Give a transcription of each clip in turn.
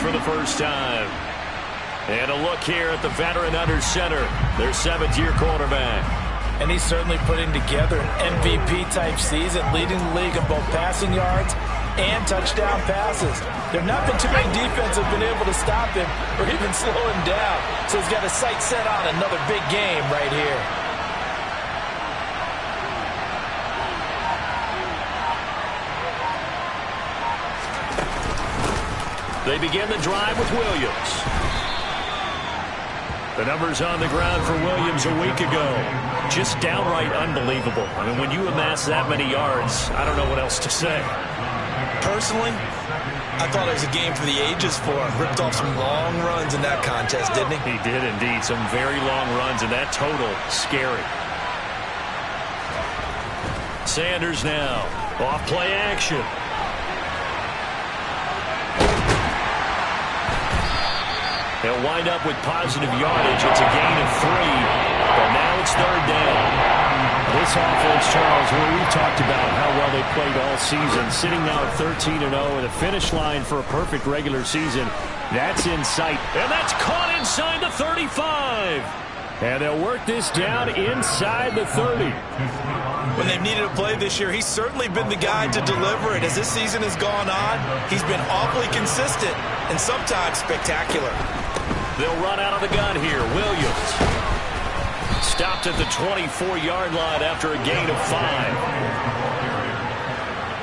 for the first time. And a look here at the veteran under center, their 7th-year quarterback. And he's certainly putting together an MVP-type season, leading the league in both passing yards and touchdown passes. There have not been too many defenses have been able to stop him or even slow him down. So he's got his sights set on another big game right here. They begin the drive with Williams. The numbers on the ground for Williams a week ago. Just downright unbelievable. I mean, when you amass that many yards, I don't know what else to say. Personally, I thought it was a game for the ages for him. Ripped off some long runs in that contest, didn't he? He did indeed. Some very long runs, and that total, scary. Sanders now. Off play action. They'll wind up with positive yardage. It's a gain of 3, but now it's 3rd down. This offense, Charles, where we've talked about how well they played all season, sitting now at 13-0 at the finish line for a perfect regular season. That's in sight, and that's caught inside the 35. And they'll work this down inside the 30. When they've needed a play this year, he's certainly been the guy to deliver it. As this season has gone on, he's been awfully consistent and sometimes spectacular. They'll run out of the gun here. Williams stopped at the 24-yard line after a gain of 5.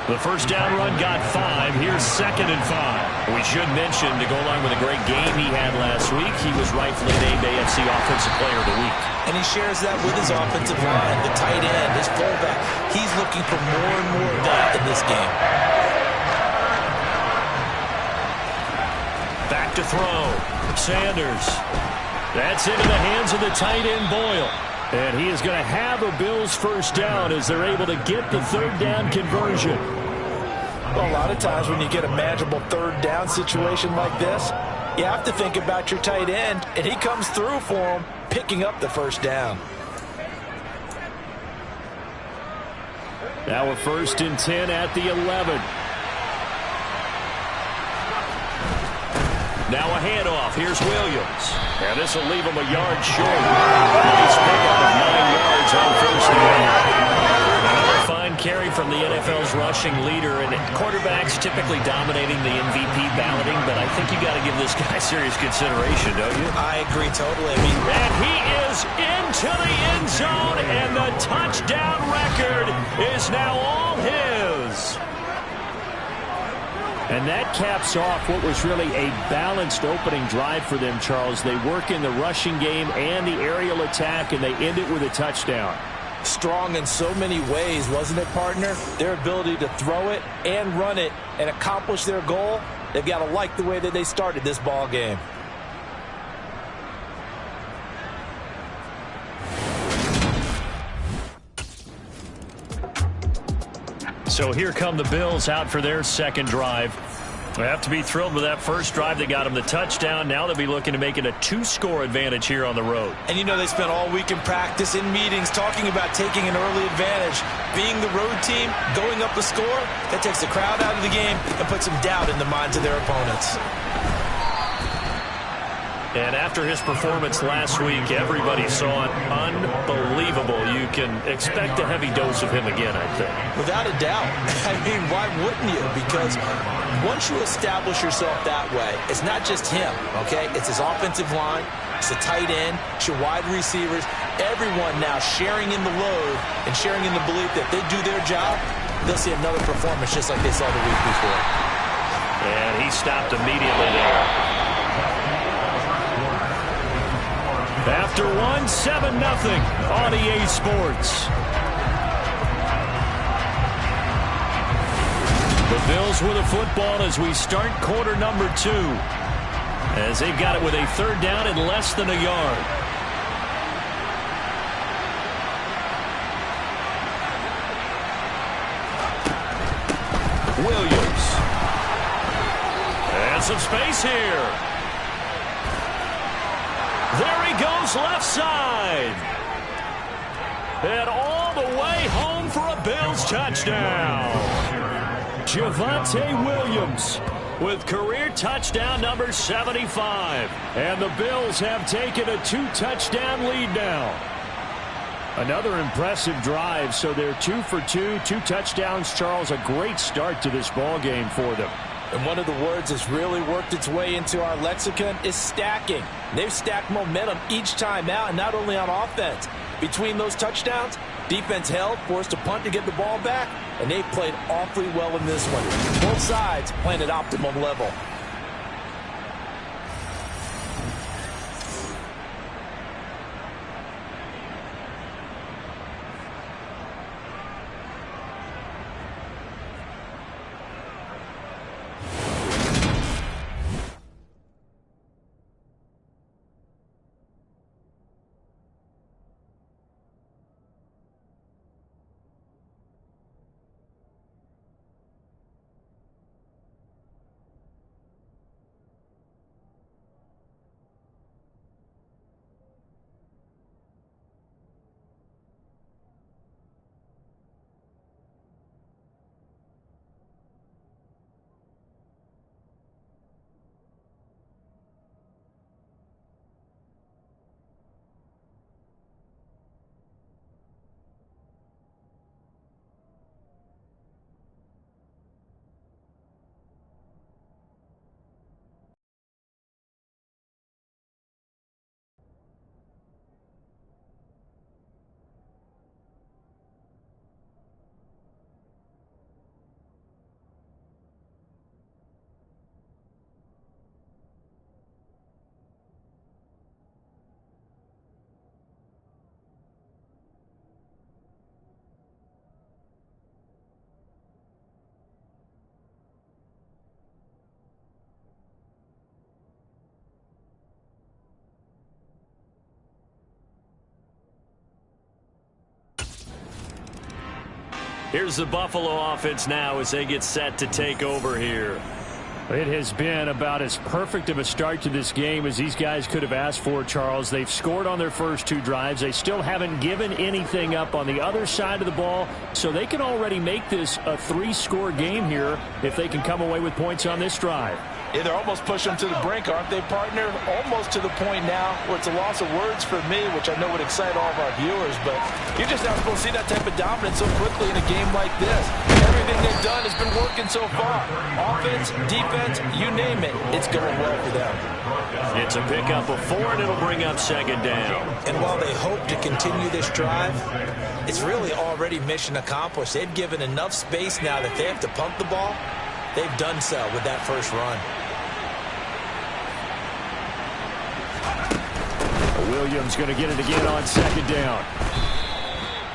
The first down run got 5. Here's 2nd and 5. We should mention, to go along with a great game he had last week, he was rightfully named AFC Offensive Player of the Week. And he shares that with his offensive line, the tight end, his fullback. He's looking for more and more of that in this game. Back to throw. Sanders. That's into the hands of the tight end, Boyle. And he is going to have a Bills first down as they're able to get the 3rd down conversion. Well, a lot of times when you get a manageable 3rd down situation like this, you have to think about your tight end, and he comes through for him, picking up the first down. Now a 1st and 10 at the 11. Now a handoff. Here's Williams. And this will leave him a yard short. Nice pickup of 9 yards on 1st down. Another fine carry from the NFL's rushing leader. And quarterbacks typically dominating the MVP balloting, but I think you got to give this guy serious consideration, don't you? I agree totally. And he is into the end zone, and the touchdown record is now all his. And that caps off what was really a balanced opening drive for them, Charles. They work in the rushing game and the aerial attack, and they end it with a touchdown. Strong in so many ways, wasn't it, partner? Their ability to throw it and run it and accomplish their goal, they've got to like the way that they started this ball game. So here come the Bills out for their 2nd drive. They have to be thrilled with that first drive. They got them the touchdown. Now they'll be looking to make it a 2-score advantage here on the road. And you know they spent all week in practice, in meetings, talking about taking an early advantage. Being the road team, going up a score, that takes the crowd out of the game and puts some doubt in the minds of their opponents. And after his performance last week, everybody saw it. Unbelievable. You can expect a heavy dose of him again, I think. Without a doubt. I mean, why wouldn't you? Because once you establish yourself that way, it's not just him, okay? It's his offensive line, it's the tight end, it's your wide receivers, everyone now sharing in the load and sharing in the belief that if they do their job, they'll see another performance just like they saw the week before. And he stopped immediately there. After 7-0 on EA Sports. The Bills with the football as we start quarter number 2. As they've got it with a 3rd down and less than a yard. Williams. And some space here. There he goes left side. And all the way home for a Bills touchdown. Javonte Williams with career touchdown number 75. And the Bills have taken a 2-touchdown lead now. Another impressive drive, so they're 2 for 2, 2 touchdowns. Charles, a great start to this ball game for them. And one of the words that's really worked its way into our lexicon is stacking. They've stacked momentum each time out, and not only on offense. Between those touchdowns, defense held, forced a punt to get the ball back, and they've played awfully well in this one. Both sides playing at optimum level. Here's the Buffalo offense now as they get set to take over here. It has been about as perfect of a start to this game as these guys could have asked for, Charles. They've scored on their first 2 drives. They still haven't given anything up on the other side of the ball, so they can already make this a 3-score game here if they can come away with points on this drive. Yeah, they're almost pushing them to the brink, aren't they, partner? Almost to the point now where it's a loss of words for me, which I know would excite all of our viewers, but you're just not supposed to see that type of dominance so quickly in a game like this. Everything they've done has been working so far. Offense, defense, you name it, it's going well for them. It's a pickup of 4, and it'll bring up 2nd down. And while they hope to continue this drive, it's really already mission accomplished. They've given enough space now that they have to pump the ball. They've done so with that first run. Williams going to get it again on 2nd down.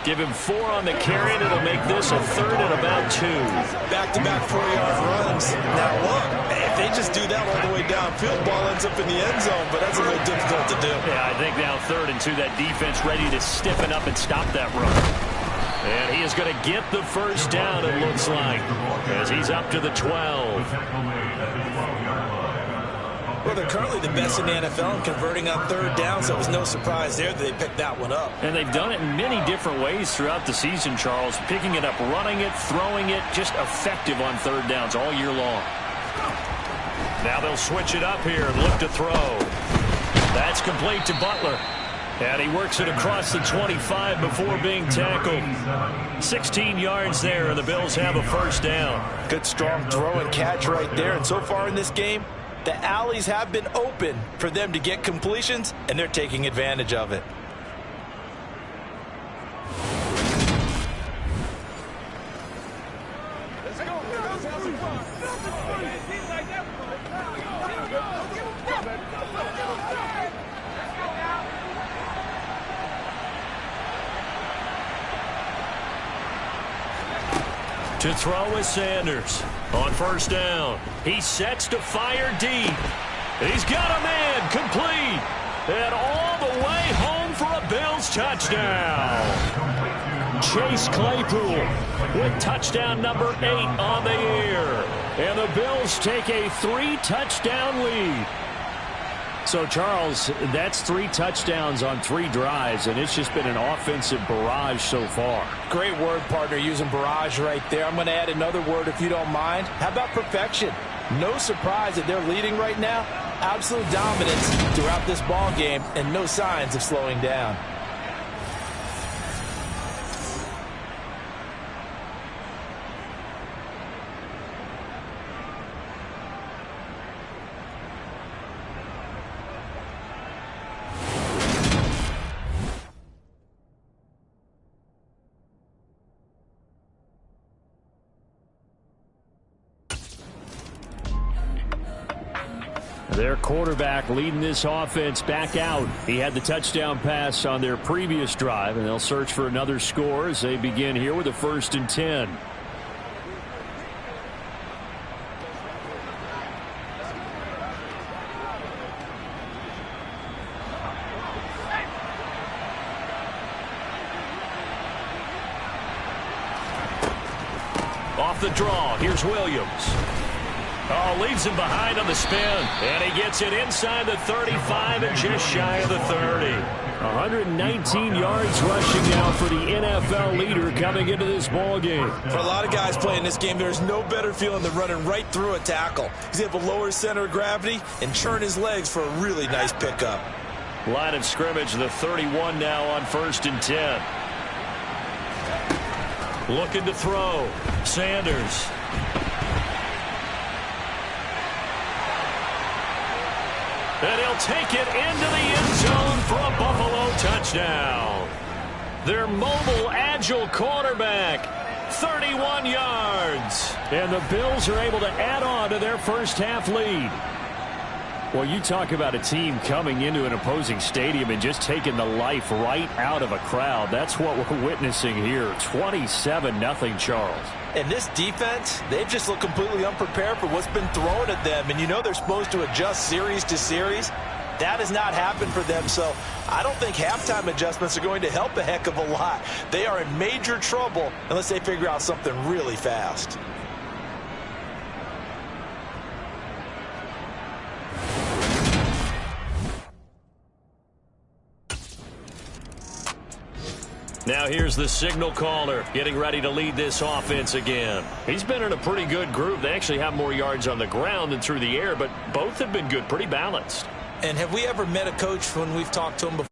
Give him 4 on the carry, and it'll make this a 3rd and about 2. Back-to-back 4-yard runs. Now look, if they just do that all the way downfield, ball ends up in the end zone, but that's a little difficult to do. Yeah, I think now 3rd and 2, that defense ready to stiffen up and stop that run. And he is going to get the first down, it looks like, as he's up to the 12. Well, they're currently the best in the NFL in converting on 3rd down, so it was no surprise there that they picked that one up. And they've done it in many different ways throughout the season, Charles. Picking it up, running it, throwing it, just effective on 3rd downs all year long. Now they'll switch it up here and look to throw. That's complete to Butler. And he works it across the 25 before being tackled. 16 yards there, and the Bills have a first down. Good, strong throw and catch right there. And so far in this game, the alleys have been open for them to get completions, and they're taking advantage of it. To throw is Sanders on first down. He sets to fire deep. He's got a man complete. And all the way home for a Bills touchdown. Chase Claypool with touchdown number 8 on the year. And the Bills take a 3-touchdown lead. So, Charles, that's 3 touchdowns on 3 drives, and it's just been an offensive barrage so far. Great word, partner, using barrage right there. I'm going to add another word if you don't mind. How about perfection? No surprise that they're leading right now. Absolute dominance throughout this ball game and no signs of slowing down. Their quarterback leading this offense back out. He had the touchdown pass on their previous drive, and they'll search for another score as they begin here with a 1st and 10. Off the draw, here's Williams. Oh, leaves him behind on the spin. And he gets it inside the 35 and just shy of the 30. 119 yards rushing now for the NFL leader coming into this ball game. For a lot of guys playing this game, there's no better feeling than running right through a tackle. He's able to lower his center of gravity and churn his legs for a really nice pickup. Line of scrimmage, the 31 now on 1st and 10. Looking to throw. Sanders. And he'll take it into the end zone for a Buffalo touchdown. Their mobile, agile quarterback, 31 yards. And the Bills are able to add on to their first half lead. Well, you talk about a team coming into an opposing stadium and just taking the life right out of a crowd. That's what we're witnessing here. 27-0, Charles. And this defense, they've just looked completely unprepared for what's been thrown at them. And you know they're supposed to adjust series to series. That has not happened for them. So I don't think halftime adjustments are going to help a heck of a lot. They are in major trouble unless they figure out something really fast. Now here's the signal caller getting ready to lead this offense again. He's been in a pretty good group. They actually have more yards on the ground than through the air, but both have been good, pretty balanced. And have we ever met a coach when we've talked to him before?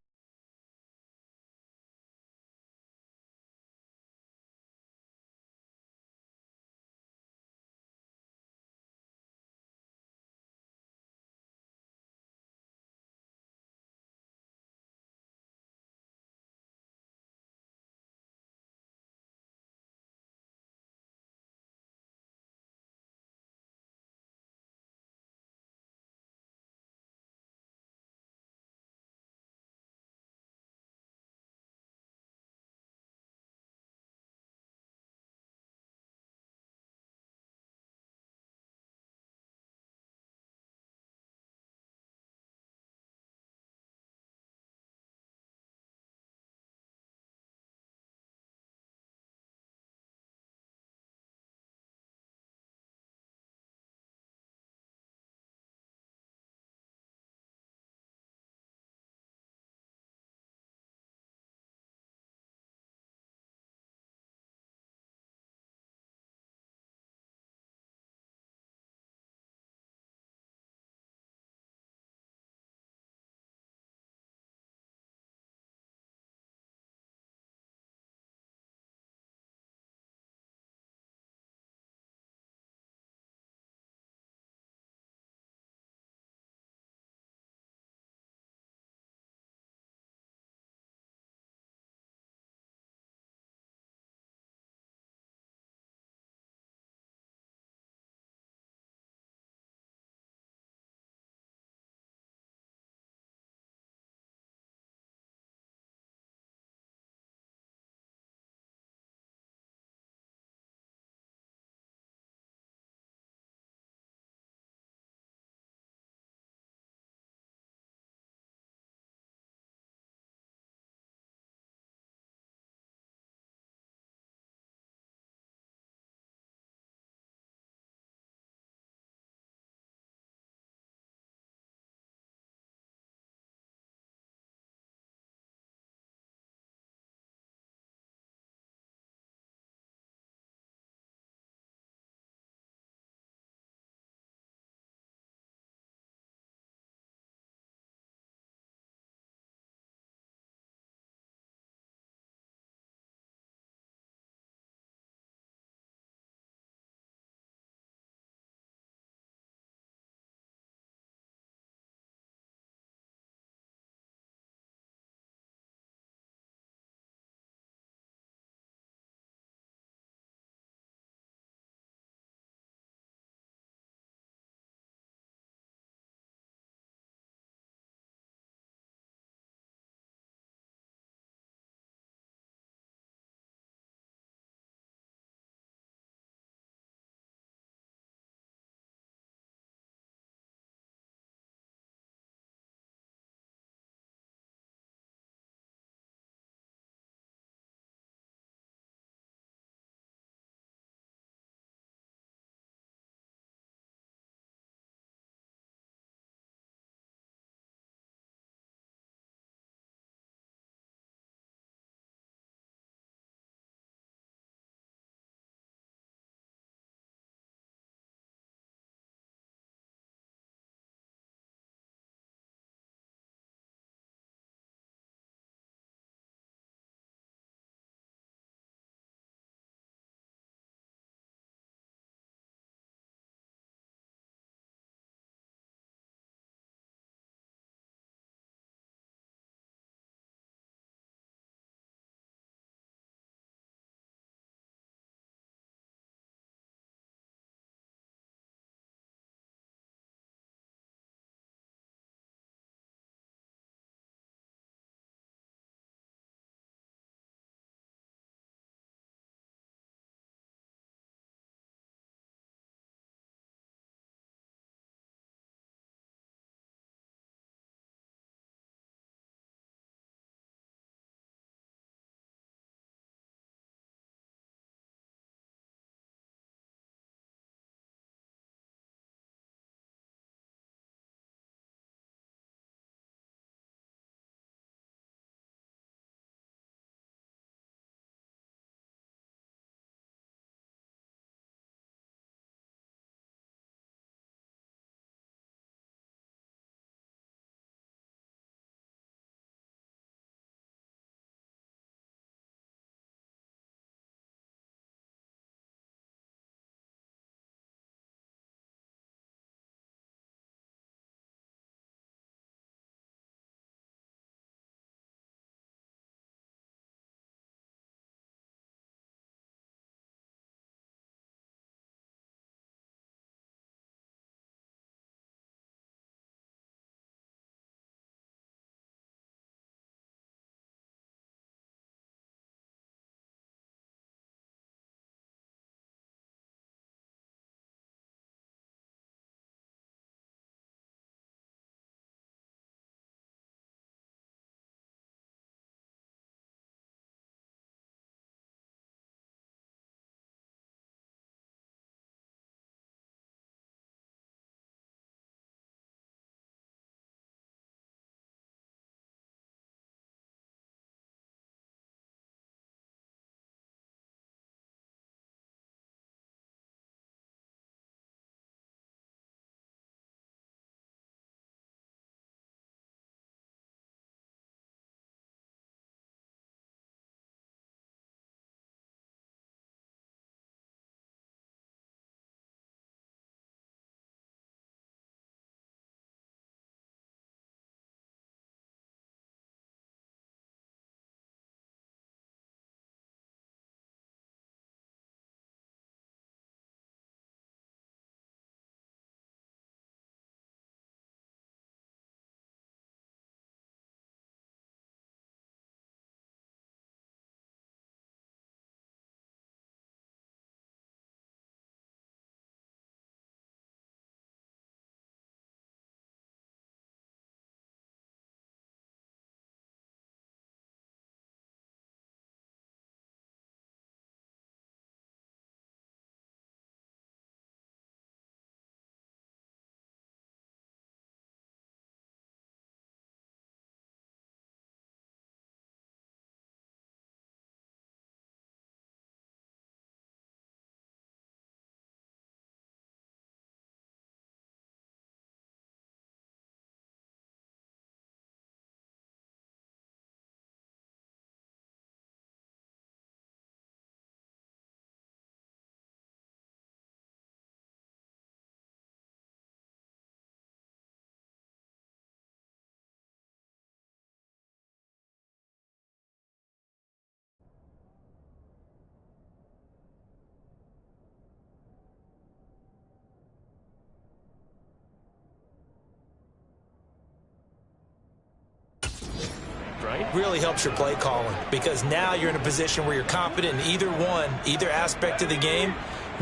really helps your play calling, because now you're in a position where you're confident in either aspect of the game.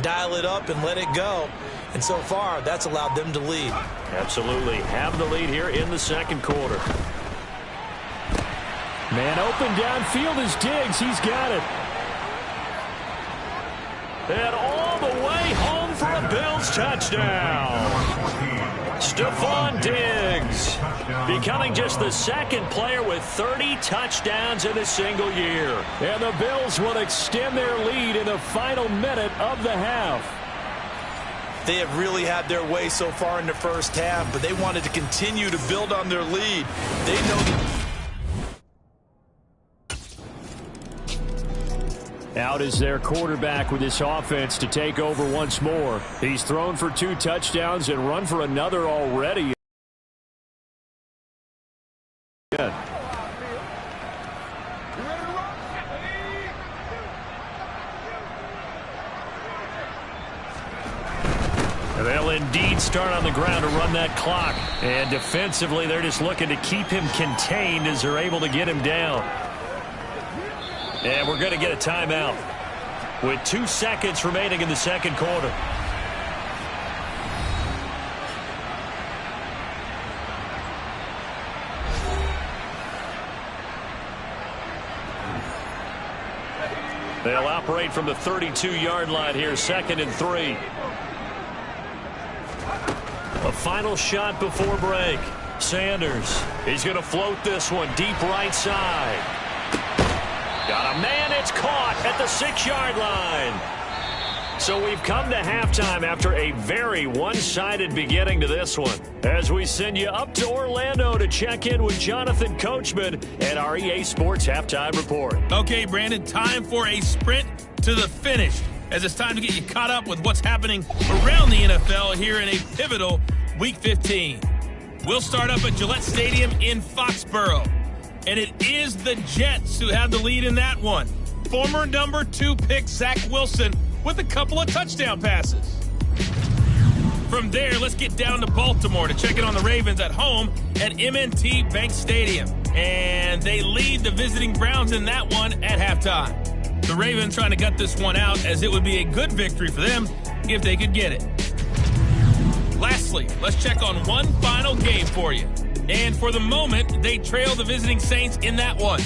Dial it up and let it go. And so far, that's allowed them to lead. Absolutely. Have the lead here in the second quarter. Man open downfield is Diggs. He's got it. And all the way home for a Bills touchdown. Stephon Diggs becoming just the second player with 30 touchdowns in a single year. And the Bills will extend their lead in the final minute of the half. They have really had their way so far in the first half, but they wanted to continue to build on their lead. They know that. Out is their quarterback with this offense to take over once more. He's thrown for 2 touchdowns and run for another already. They'll indeed start on the ground to run that clock. And defensively, they're just looking to keep him contained as they're able to get him down. And we're going to get a timeout with 2 seconds remaining in the second quarter. They'll operate from the 32-yard line here, 2nd and 3. A final shot before break. Sanders, he's going to float this one deep right side. Got a man, it's caught at the 6-yard line. So we've come to halftime after a very one-sided beginning to this one. As we send you up to Orlando to check in with Jonathan Coachman and our EA Sports Halftime Report. Okay, Brandon, time for a sprint to the finish, as it's time to get you caught up with what's happening around the NFL here in a pivotal Week 15. We'll start up at Gillette Stadium in Foxborough. And it is the Jets who have the lead in that one. Former number 2 pick Zach Wilson with a couple of touchdown passes. From there, let's get down to Baltimore to check in on the Ravens at home at M&T Bank Stadium. And they lead the visiting Browns in that one at halftime. The Ravens trying to gut this one out, as it would be a good victory for them if they could get it. Lastly, let's check on one final game for you. And for the moment, they trail the visiting Saints in that one.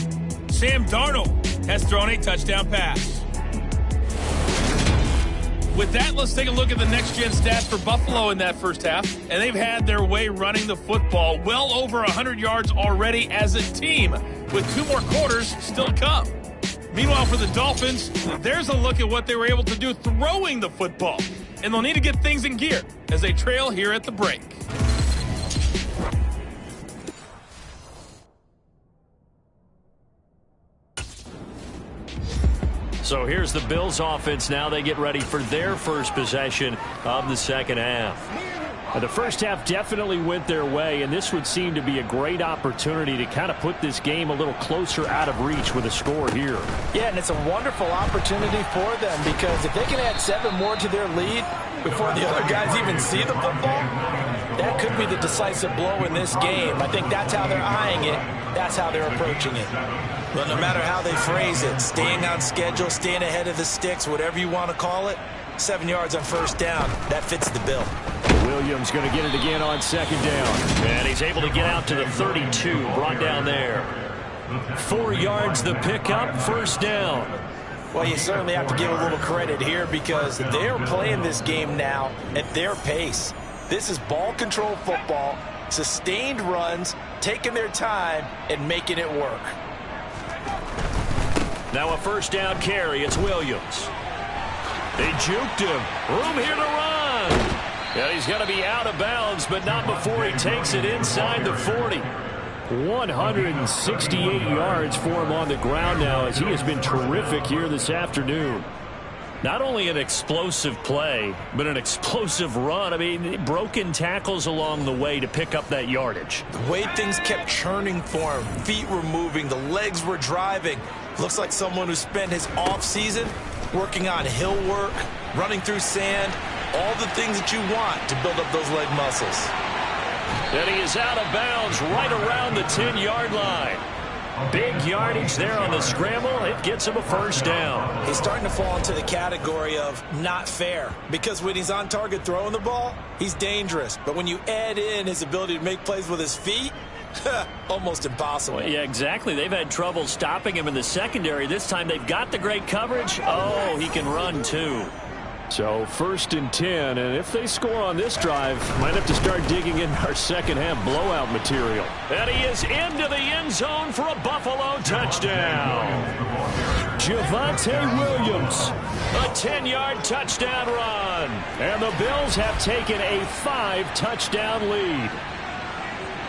Sam Darnold has thrown a touchdown pass. With that, let's take a look at the next-gen stats for Buffalo in that first half. And they've had their way running the football, well over 100 yards already as a team, with 2 more quarters still to come. Meanwhile, for the Dolphins, there's a look at what they were able to do throwing the football. And they'll need to get things in gear as they trail here at the break. So here's the Bills offense now. They get ready for their first possession of the second half. The first half definitely went their way, and this would seem to be a great opportunity to kind of put this game a little closer out of reach with a score here. Yeah, and it's a wonderful opportunity for them, because if they can add 7 more to their lead before the other guys even see the football, that could be the decisive blow in this game. I think that's how they're eyeing it. That's how they're approaching it. But no matter how they phrase it, staying on schedule, staying ahead of the sticks, whatever you want to call it, 7 yards on first down, that fits the bill. Williams going to get it again on second down. And he's able to get out to the 32, brought down there. 4 yards the pickup, first down. Well, you certainly have to give a little credit here, because they're playing this game now at their pace. This is ball control football, sustained runs, taking their time and making it work. Now a first down carry. It's Williams. They juked him. Room here to run. And he's going to be out of bounds, but not before he takes it inside the 40. 168 yards for him on the ground now, as he has been terrific here this afternoon. Not only an explosive play, but an explosive run. I mean, broken tackles along the way to pick up that yardage. The way things kept churning for him, feet were moving, the legs were driving. Looks like someone who spent his offseason working on hill work, running through sand, all the things that you want to build up those leg muscles. And he is out of bounds right around the 10-yard line. Big yardage there on the scramble. It gets him a first down. He's starting to fall into the category of not fair, because when he's on target throwing the ball, he's dangerous. But when you add in his ability to make plays with his feet, almost impossible. Well, yeah, exactly. They've had trouble stopping him in the secondary. This time they've got the great coverage. Oh, he can run too. So 1st and 10, and if they score on this drive, might have to start digging in our second half blowout material. And he is into the end zone for a Buffalo touchdown. Javonte Williams, a 10-yard touchdown run. And the Bills have taken a 5-touchdown lead.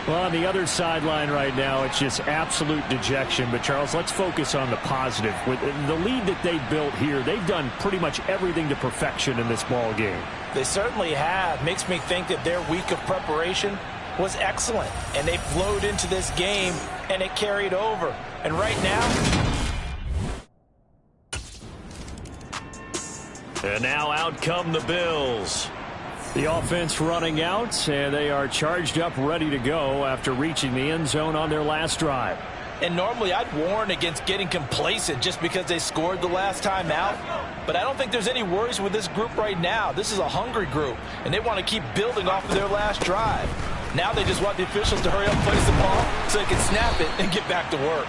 Well, on the other sideline right now, it's just absolute dejection. But, Charles, let's focus on the positive. With the lead that they built here, they've done pretty much everything to perfection in this ball game. They certainly have. Makes me think that their week of preparation was excellent. And they flowed into this game, and it carried over. And right now... And now out come the Bills. The offense running out, and they are charged up, ready to go after reaching the end zone on their last drive. And normally I'd warn against getting complacent just because they scored the last time out. But I don't think there's any worries with this group right now. This is a hungry group, and they want to keep building off of their last drive. Now they just want the officials to hurry up and place the ball so they can snap it and get back to work.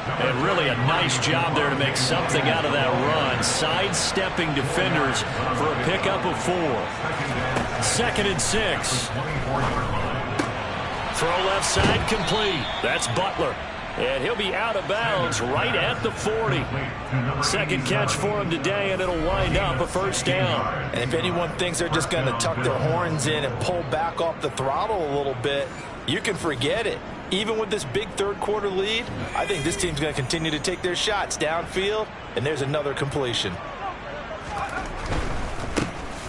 And really a nice job there to make something out of that run. Sidestepping defenders for a pickup of 4. 2nd and 6. Throw left side complete. That's Butler. And he'll be out of bounds right at the 40. Second catch for him today, and it'll wind up a first down. And if anyone thinks they're just going to tuck their horns in and pull back off the throttle a little bit, you can forget it. Even with this big third-quarter lead, I think this team's going to continue to take their shots downfield, and there's another completion.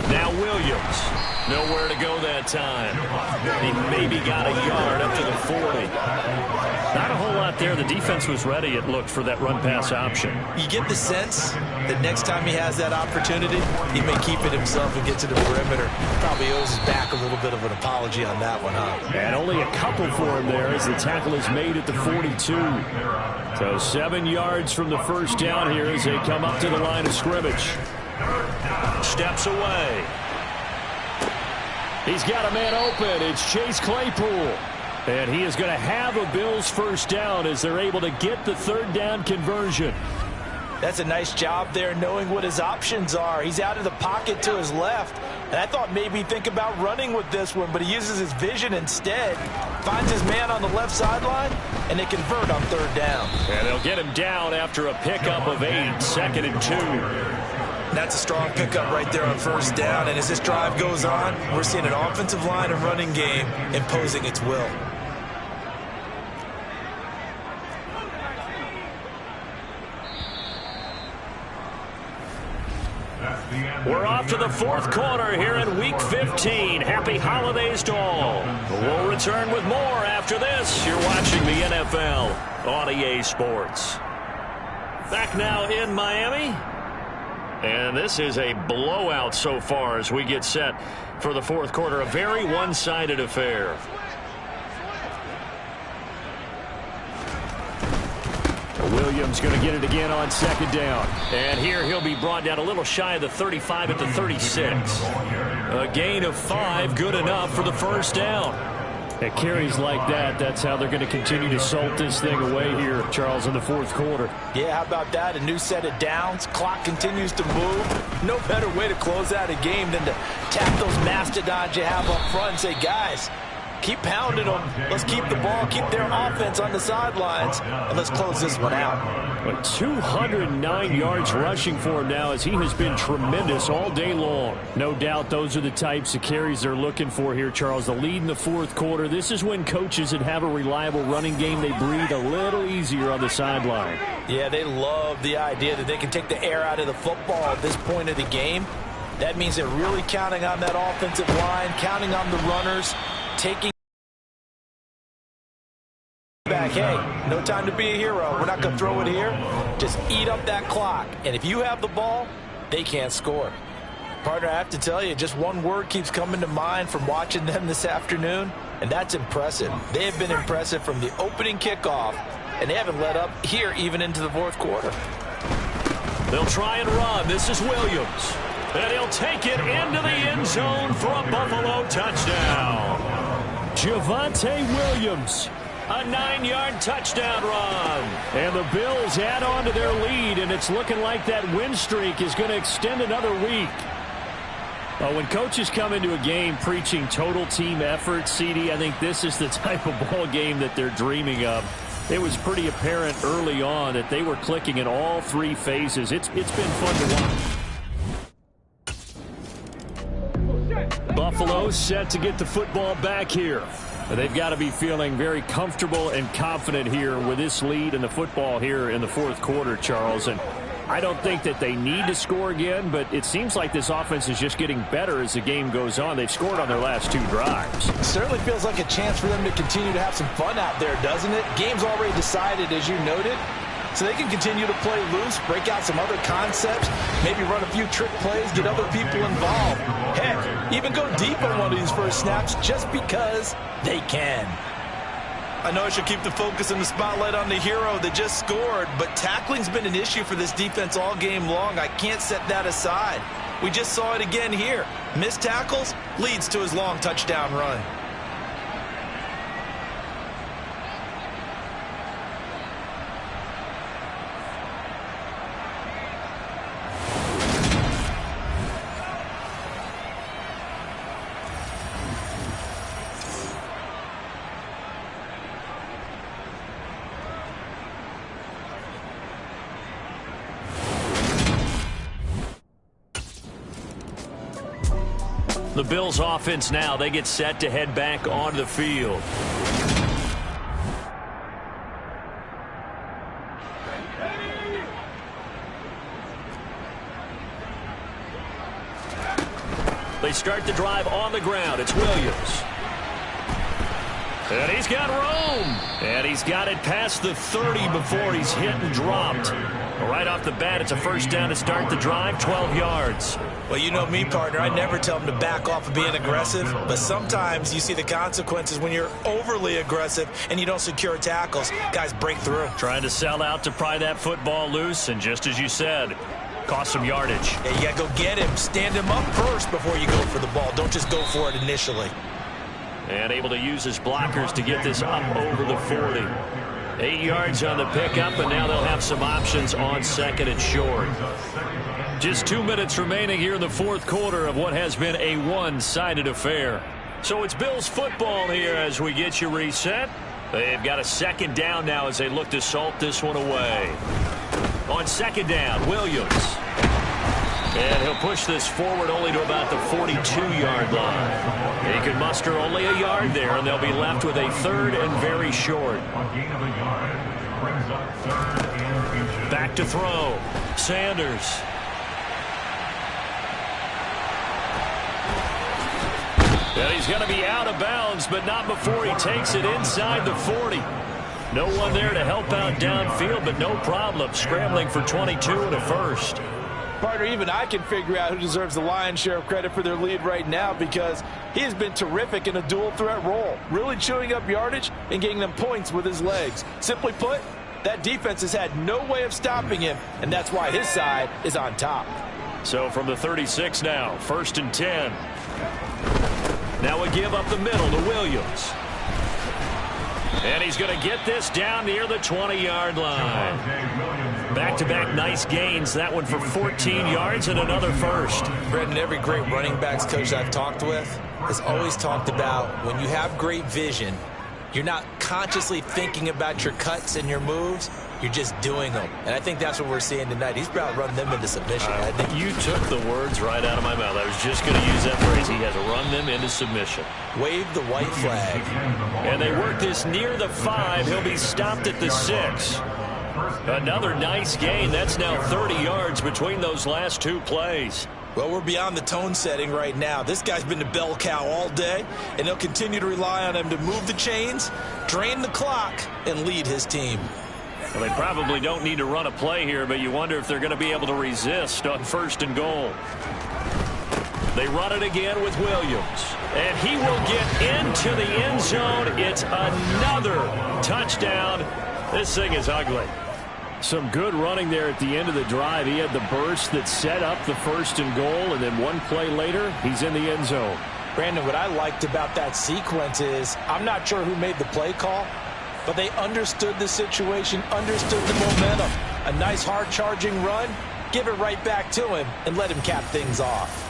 Now Williams. Nowhere to go that time. He maybe got a yard up to the 40. Not a whole lot there. The defense was ready, it looked, for that run-pass option. You get the sense that next time he has that opportunity, he may keep it himself and get to the perimeter. Probably owes his back a little bit of an apology on that one, huh? And only a couple for him there as the tackle is made at the 42. So 7 yards from the first down here as they come up to the line of scrimmage. Steps away. He's got a man open. It's Chase Claypool. And he is going to have a Bills first down as they're able to get the third down conversion. That's a nice job there knowing what his options are. He's out of the pocket to his left. And I thought maybe think about running with this one, but he uses his vision instead. Finds his man on the left sideline, and they convert on third down. And they'll get him down after a pickup of 8, 2nd and 2. That's a strong pickup right there on first down. And as this drive goes on, we're seeing an offensive line and running game imposing its will. We're off to the fourth quarter here in Week 15. Happy holidays to all. We'll return with more after this. You're watching the NFL on EA Sports. Back now in Miami. And this is a blowout so far as we get set for the fourth quarter. A very one-sided affair. Williams going to get it again on second down. And here he'll be brought down a little shy of the 35 at the 36. A gain of 5, good enough for the first down. At carries like that, that's how they're going to continue to salt this thing away here, Charles, in the fourth quarter. Yeah, how about that? A new set of downs. Clock continues to move. No better way to close out a game than to tap those mastodons you have up front and say, guys, keep pounding them. Let's keep the ball, keep their offense on the sidelines, and let's close this one out. But 209 yards rushing for him now as he has been tremendous all day long. No doubt those are the types of carries they're looking for here, Charles. The lead in the fourth quarter. This is when coaches that have a reliable running game, they breathe a little easier on the sideline. Yeah, they love the idea that they can take the air out of the football at this point of the game. That means they're really counting on that offensive line, counting on the runners, taking back. Hey, no time to be a hero. We're not going to throw it here. Just eat up that clock. And if you have the ball, they can't score. Partner, I have to tell you, just one word keeps coming to mind from watching them this afternoon, and that's impressive. They have been impressive from the opening kickoff and they haven't let up here even into the fourth quarter. They'll try and run. This is Williams. And he'll take it into the end zone for a Buffalo touchdown. Javonte Williams, a 9-yard touchdown run. And the Bills add on to their lead, and it's looking like that win streak is going to extend another week. When coaches come into a game preaching total team effort, CD, I think this is the type of ball game that they're dreaming of. It was pretty apparent early on that they were clicking in all three phases. It's been fun to watch. Buffalo set to get the football back here. They've got to be feeling very comfortable and confident here with this lead in the football here in the fourth quarter, Charles. And I don't think that they need to score again, but it seems like this offense is just getting better as the game goes on. They've scored on their last 2 drives. It certainly feels like a chance for them to continue to have some fun out there, doesn't it? Game's already decided, as you noted. So they can continue to play loose, break out some other concepts, maybe run a few trick plays, get other people involved. Heck, even go deep on one of these first snaps just because they can. I know I should keep the focus and the spotlight on the hero that just scored, but tackling's been an issue for this defense all game long. I can't set that aside. We just saw it again here. Missed tackles leads to his long touchdown run. The Bills offense now, they get set to head back onto the field. They start the drive on the ground. It's Williams. And he's got room. And he's got it past the 30 before he's hit and dropped. Right off the bat, it's a first down to start the drive, 12 yards. Well, you know me, partner. I never tell them to back off of being aggressive, but sometimes you see the consequences when you're overly aggressive and you don't secure tackles. Guys break through. Trying to sell out to pry that football loose, and just as you said, cost some yardage. Yeah, you got to go get him. Stand him up first before you go for the ball. Don't just go for it initially. And able to use his blockers to get this up over the 40. 8 yards on the pickup, and now they'll have some options on second and short. Just 2 minutes remaining here in the fourth quarter of what has been a one-sided affair. So it's Bills football here as we get you reset. They've got a second down now as they look to salt this one away. On second down, Williams. And he'll push this forward only to about the 42-yard line. He can muster only a yard there, and they'll be left with a third and very short. Back to throw. Sanders. And he's going to be out of bounds, but not before he takes it inside the 40. No one there to help out downfield, but no problem. Scrambling for 22 and a first. Partner, even I can figure out who deserves the lion's share of credit for their lead right now because he has been terrific in a dual threat role, really chewing up yardage and getting them points with his legs. Simply put, that defense has had no way of stopping him, and that's why his side is on top. So from the 36 now, 1st and 10. Now we give up the middle to Williams. And he's going to get this down near the 20-yard line. Back-to-back nice gains. That one for 14 yards and another first. Brendan, every great running backs coach I've talked with has always talked about when you have great vision, you're not consciously thinking about your cuts and your moves. You're just doing them. And I think that's what we're seeing tonight. He's about to run them into submission. You took the words right out of my mouth. I was just going to use that phrase. He has run them into submission. Wave the white flag. And they work this near the 5. He'll be stopped at the 6. Another nice gain. That's now 30 yards between those last 2 plays. Well, we're beyond the tone setting right now. This guy's been the bell cow all day, and they'll continue to rely on him to move the chains, drain the clock, and lead his team. Well, they probably don't need to run a play here, but you wonder if they're going to be able to resist on 1st and goal. They run it again with Williams. And he will get into the end zone. It's another touchdown This thing is ugly. Some good running there at the end of the drive. He had the burst that set up the 1st and goal, and then one play later, he's in the end zone. Brandon, what I liked about that sequence is I'm not sure who made the play call, but they understood the situation, understood the momentum. A nice hard-charging run, give it right back to him, and let him cap things off.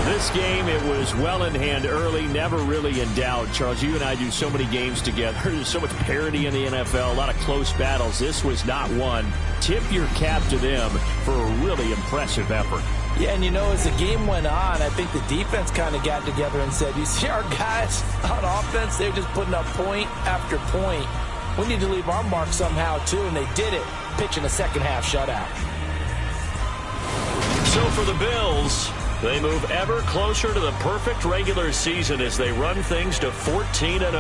This game, it was well in hand early, never really in doubt. Charles, you and I do so many games together. There's so much parity in the NFL, a lot of close battles. This was not one. Tip your cap to them for a really impressive effort. Yeah, and as the game went on, I think the defense kind of got together and said, you see our guys on offense, they're just putting up point after point. We need to leave our mark somehow, too, and they did it, pitching a second-half shutout. So for the Bills, they move ever closer to the perfect regular season as they run things to 14-0.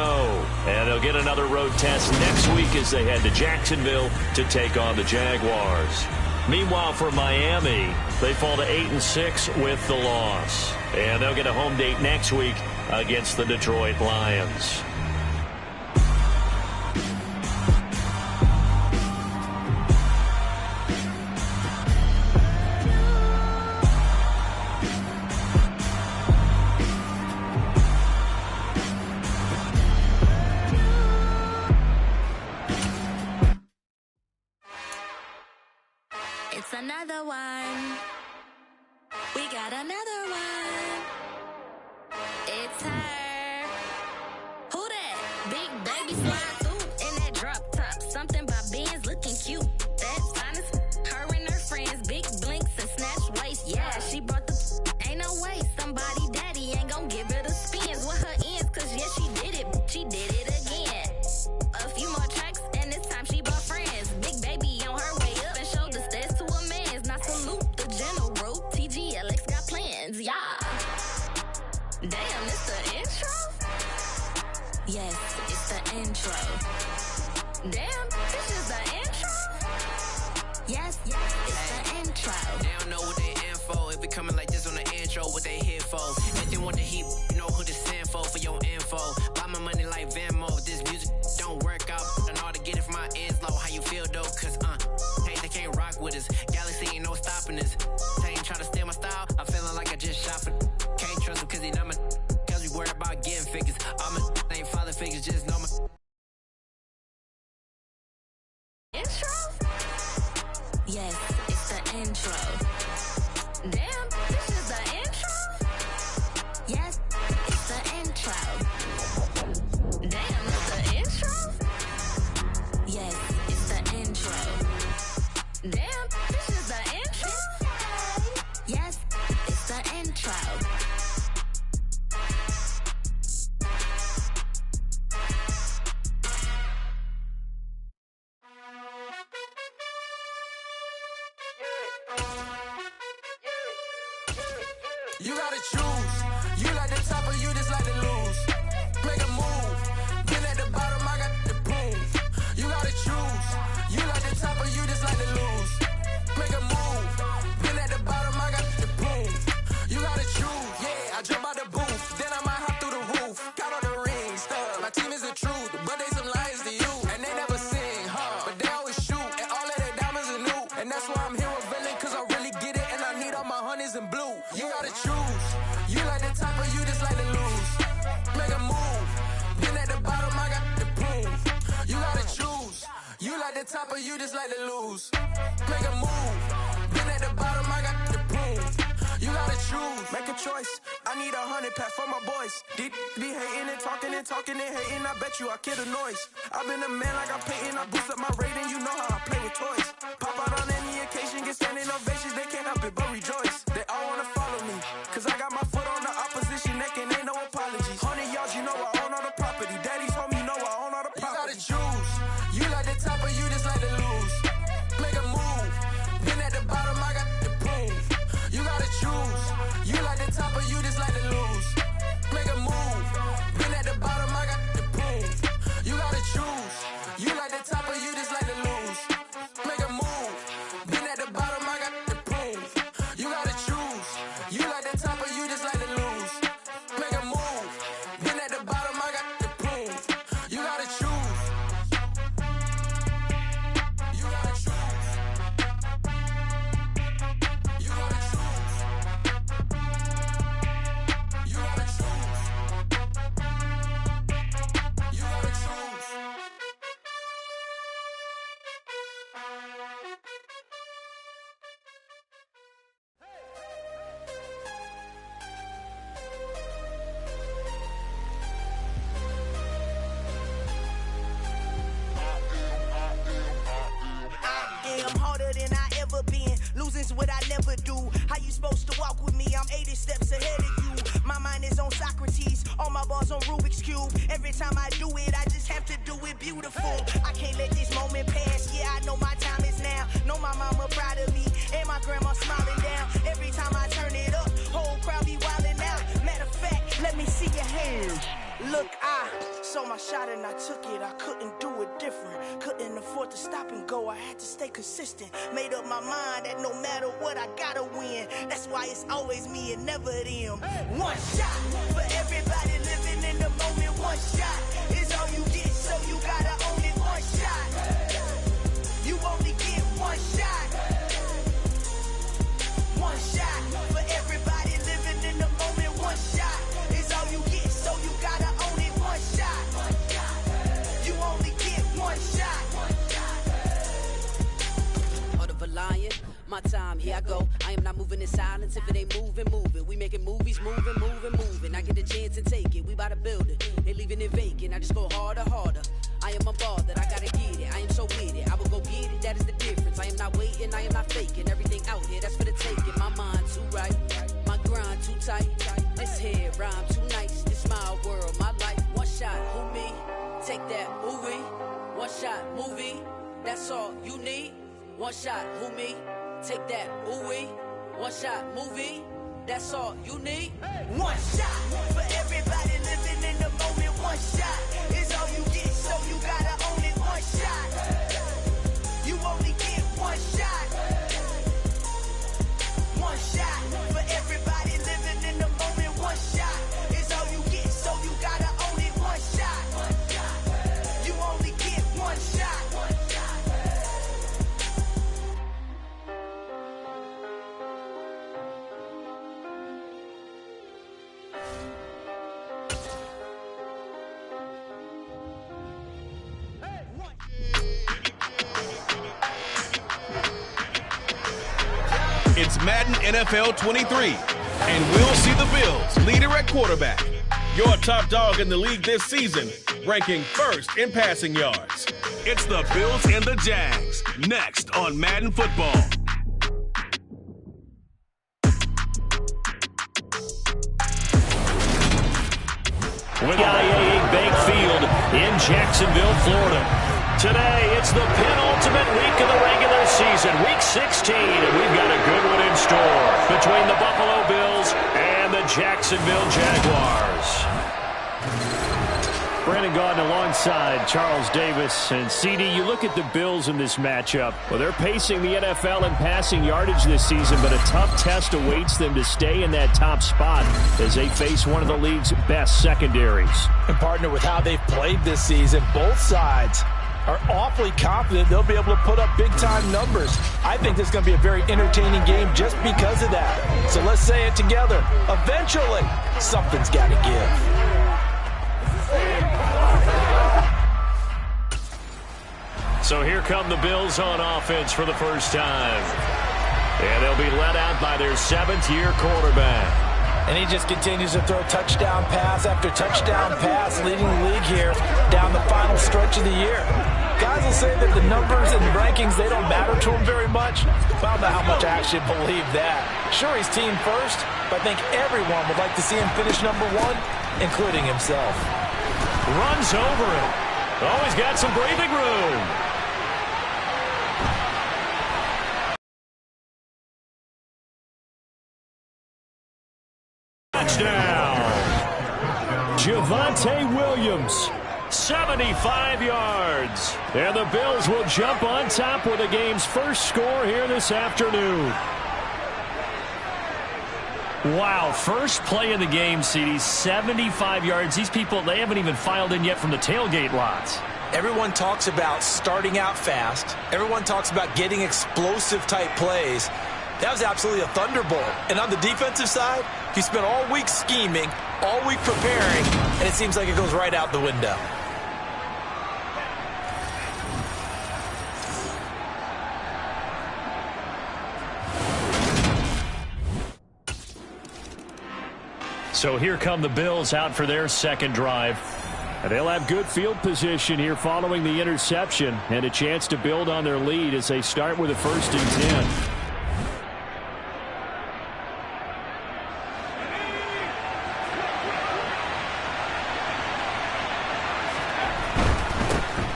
And they'll get another road test next week as they head to Jacksonville to take on the Jaguars. Meanwhile, for Miami, they fall to 8-6 with the loss. And they'll get a home date next week against the Detroit Lions. It's another one. We got another one. It's her. Who that? Big baby slide through in that drop top. Something by Benz looking cute. That's honest. Her and her friends, big blinks and snatch waist. Yeah, she brought the ain't no way. Somebody daddy ain't gon' give her the spins with her ends. Cause yeah, she did it. She did it again. A few more tracks and this time she brought friends. Big baby on her way up and showed the stats to a man's. Not salute the general. TGLX got plans, yeah. Damn, it's the intro? Yes, it's the intro. Damn, this is the intro? Yes, it's the intro. They don't know what they in for. If it coming like this on the intro, what they here for? If they want the heat, you know who to send for your info. Buy my money like Venmo. If this music don't work out, I know how to get it from my ends low. How you feel though? Cause hey, they can't rock with us. Galaxy ain't no stopping us. They ain't trying to steal my style. I'm feeling like I just shot for. Can't trust him cause he not my. Cause we worried about getting figures. All my ain't father figures, just know my. Intro? Yes, it's the intro. Damn, this is the intro? Yes, it's the intro. Damn, it's the intro? Yes, You gotta choose. You like the top or you just like to lose. Make a move. Been at the bottom, I got the boom. You gotta choose. You like the top or you just like to lose. Make a move. Been at the bottom, I got the boom. You gotta choose. Yeah, I jump out the booth. Then I might hop through the roof. Count on the rings. My team is the truth, but they some liars to you. And they never sing, but they always shoot. And all of their diamonds are new. And that's why I'm here with villain, cause I really get it. And I need all my honeys in blue. You gotta choose. You like the top or you just like to lose. Make a move. Been at the bottom, I got the boom. You gotta choose. You like the top or you just like to lose. Make a move. Been at the bottom, I got the boom. You gotta choose. Make a choice. I need 100 pack for my boys. Be hating and talking and hating. I bet you I kill the noise. I've been a man like I'm Peyton. I boost up my rating. You know how I play with toys. Pop out on any occasion, get standing ovations. They can't help it but rejoice. They all wanna follow me, cause I got my foot on the opposition neck and ain't no apologies. 100 yards, you know I own all the property. Daddy's home, you know I own all the property. You gotta choose. You like the top or you just like to lose. Make a move. Been at the bottom, I got the boom. You gotta choose. You like the top or you just like to lose. Make a move. Been at the bottom, I got the boom. You gotta choose. You like the top or you just like to lose. Make a move. Been at the bottom, I got the boom. You gotta choose. You like the top or you just like to lose. Make a move. Been at the bottom, I got the boom. You gotta choose. You gotta choose. You gotta choose. You gotta choose. You gotta choose. I'm harder than I ever been. Losing's what I never do. How you supposed to walk with me? I'm 80 steps ahead of you. My mind is on Socrates. All my bars on Rubik's Cube. Every time I do it, I just have to do it beautiful. I can't let this moment pass. Yeah, I know my time is now. Know my mama proud of me. And my grandma smiling down. Every time I turn it up, whole crowd be wildin' out. Matter of fact, let me see your hands. Look, I saw my shot and I took it. I couldn't do it different. Couldn't afford to stop and go. I had to stay consistent. Made up my mind that no matter what, I gotta win. That's why it's always me and never them. One shot for everybody living in the moment. One shot is all you get, so you gotta own it. One shot. You only get one shot. One shot for everybody living in the moment. One shot is all you get, so you gotta own it. One shot. You only get one shot. Heart of a lion, my time, here I go. I am not moving in silence. If it ain't moving, moving. We making movies, moving. I get a chance to take it. We bout to build it. They leaving it vacant. I just go harder. I am a ball that I gotta get it. I am so with it. I will go get it. That is the difference. I am not waiting. I am not faking. Everything out here, that's for the taking. My mind too right. My grind too tight. This here rhyme too nice. This my world, my life. One shot, who me? Take that, movie. One shot, movie. That's all you need. One shot, who me? Take that, ooh-wee. One shot, movie. That's all you need. One shot for everybody living in the moment. One shot is all you get, so you gotta own it. One shot. You only get one shot. One shot for everybody living in the moment. One shot is all you get, so you gotta own it. One shot. You only get one shot. It's Madden NFL 23, and we'll see the Bills leader at quarterback. Your top dog in the league this season, ranking first in passing yards. It's the Bills and the Jags, next on Madden Football. We got a Bank Field in Jacksonville, Florida. Today, it's the penultimate week of the regular season, Week 16, and we've got a good one in store between the Buffalo Bills and the Jacksonville Jaguars. Brandon Gaudin alongside Charles Davis. And CD, you look at the Bills in this matchup. Well, they're pacing the NFL in passing yardage this season, but a tough test awaits them to stay in that top spot as they face one of the league's best secondaries. And partner, with how they've played this season, both sides are awfully confident they'll be able to put up big-time numbers. I think this is going to be a very entertaining game just because of that. So let's say it together. Eventually, something's got to give. So here come the Bills on offense for the first time. And they'll be led out by their 7th-year quarterback. And he just continues to throw touchdown pass after touchdown pass, leading the league here down the final stretch of the year. Guys will say that the numbers and the rankings, they don't matter to him very much. I don't know how much I actually believe that. Sure, he's team first, but I think everyone would like to see him finish number 1, including himself. Runs over it. Oh, he's got some breathing room. Touchdown. Javonte Williams, 75 yards. And the Bills will jump on top with the game's first score here this afternoon. Wow, first play of the game, CD, 75 yards. These people, they haven't even filed in yet from the tailgate lots. Everyone talks about starting out fast. Everyone talks about getting explosive-type plays. That was absolutely a thunderbolt. And on the defensive side, he spent all week scheming, all week preparing, and it seems like it goes right out the window. So here come the Bills out for their second drive. And they'll have good field position here following the interception and a chance to build on their lead as they start with a 1st and 10.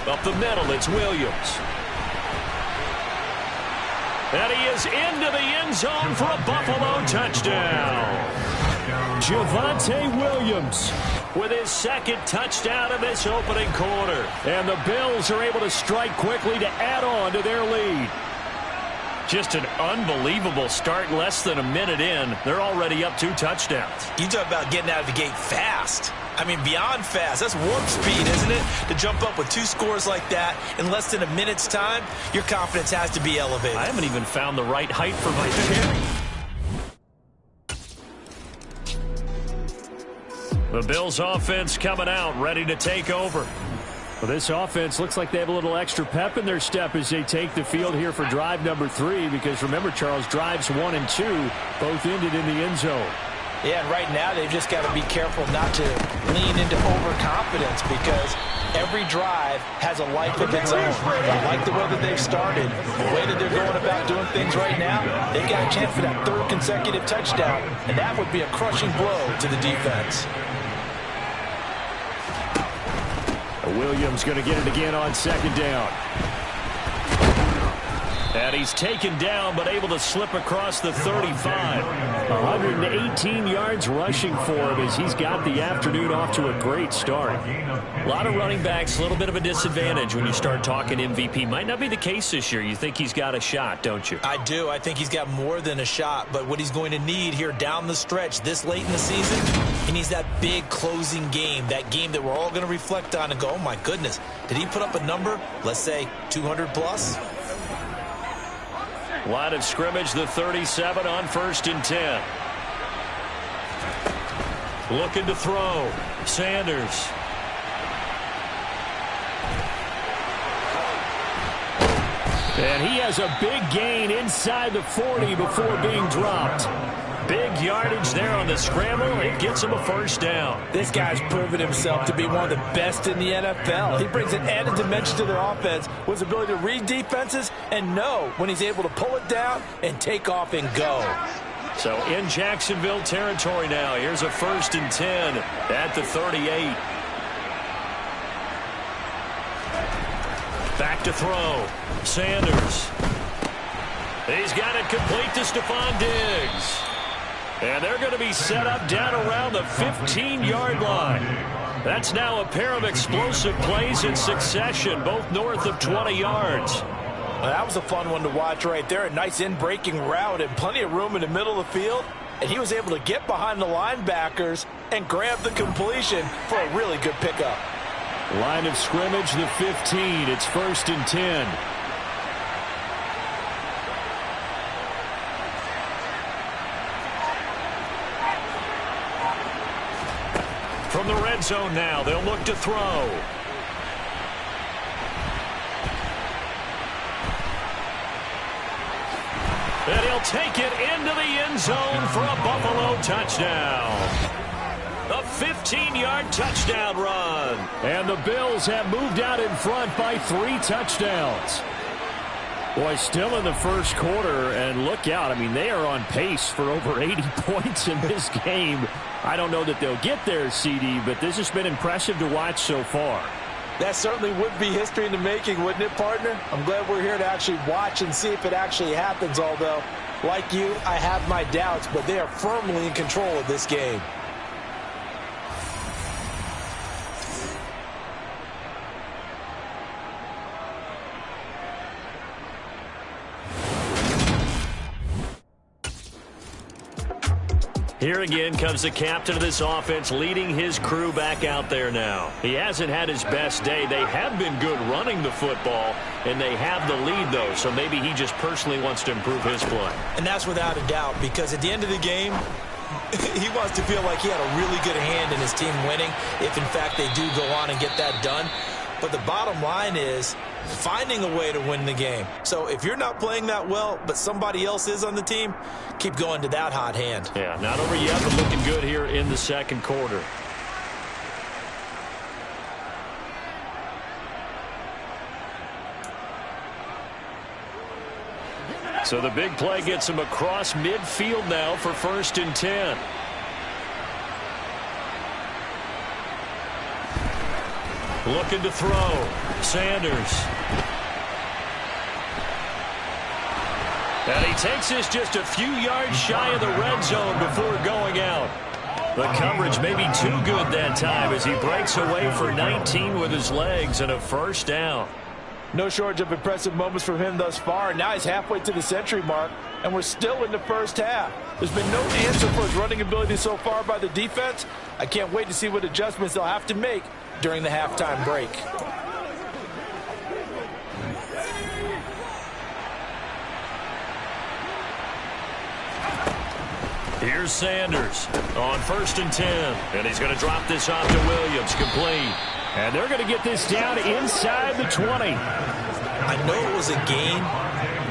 Up the middle, it's Williams. And he is into the end zone for a Buffalo touchdown. Javonte Williams with his 2nd touchdown of this opening quarter. And the Bills are able to strike quickly to add on to their lead. Just an unbelievable start. Less than a minute in, they're already up 2 touchdowns. You talk about getting out of the gate fast. I mean, beyond fast. That's warp speed, isn't it? To jump up with 2 scores like that in less than a minute's time, your confidence has to be elevated. I haven't even found the right height for my chair. The Bills offense coming out, ready to take over. Well, this offense looks like they have a little extra pep in their step as they take the field here for drive number 3. Because remember, Charles, drives 1 and 2 both ended in the end zone. Yeah, and right now they've just got to be careful not to lean into overconfidence because every drive has a life of its own. I like the way that they've started, the way that they're going about doing things right now. They've got a chance for that 3rd consecutive touchdown, and that would be a crushing blow to the defense. Williams going to get it again on 2nd down. And he's taken down, but able to slip across the 35. 118 yards rushing for him as he's got the afternoon off to a great start. A lot of running backs, a little bit of a disadvantage when you start talking MVP. Might not be the case this year. You think he's got a shot, don't you? I do. I think he's got more than a shot, but what he's going to need here down the stretch this late in the season, he needs that big closing game, that game that we're all going to reflect on and go, oh my goodness, did he put up a number, let's say 200 plus? Line of scrimmage, the 37 on 1st and 10. Looking to throw. Sanders. And he has a big gain inside the 40 before being dropped. Big yardage there on the scramble. It gets him a 1st down. This guy's proven himself to be one of the best in the NFL. He brings an added dimension to their offense with his ability to read defenses and know when he's able to pull it down and take off and go. So in Jacksonville territory now. Here's a 1st and 10 at the 38. Back to throw. Sanders. He's got it complete to Stephon Diggs. And they're going to be set up down around the 15-yard line. That's now a pair of explosive plays in succession, both north of 20 yards. Well, that was a fun one to watch right there. A nice in-breaking route and plenty of room in the middle of the field. And he was able to get behind the linebackers and grab the completion for a really good pickup. Line of scrimmage, the 15. It's 1st and 10. From the red zone now, they'll look to throw. And he'll take it into the end zone for a Buffalo touchdown. A 15-yard touchdown run. And the Bills have moved out in front by 3 touchdowns. Boy, still in the first quarter, and look out. I mean, they are on pace for over 80 points in this game. I don't know that they'll get there, CD, but this has been impressive to watch so far. That certainly would be history in the making, wouldn't it, partner? I'm glad we're here to actually watch and see if it actually happens, although, like you, I have my doubts, but they are firmly in control of this game. Here again comes the captain of this offense, leading his crew back out there now. He hasn't had his best day. They have been good running the football, and they have the lead, though, so maybe he just personally wants to improve his play. And that's without a doubt, because at the end of the game, he wants to feel like he had a really good hand in his team winning, if, in fact, they do go on and get that done. But the bottom line is finding a way to win the game. So if you're not playing that well, but somebody else is on the team, keep going to that hot hand. Yeah, not over yet, but looking good here in the second quarter. So the big play gets him across midfield now for 1st and 10. Looking to throw. Sanders. And he takes this just a few yards shy of the red zone before going out. The coverage may be too good that time as he breaks away for 19 with his legs and a 1st down. No shortage of impressive moments from him thus far. Now he's halfway to the century mark, and we're still in the first half. There's been no answer for his running ability so far by the defense. I can't wait to see what adjustments they'll have to make during the halftime break. Here's Sanders on 1st and 10. And he's going to drop this off to Williams, complete. And they're going to get this down inside the 20. I know it was a gain,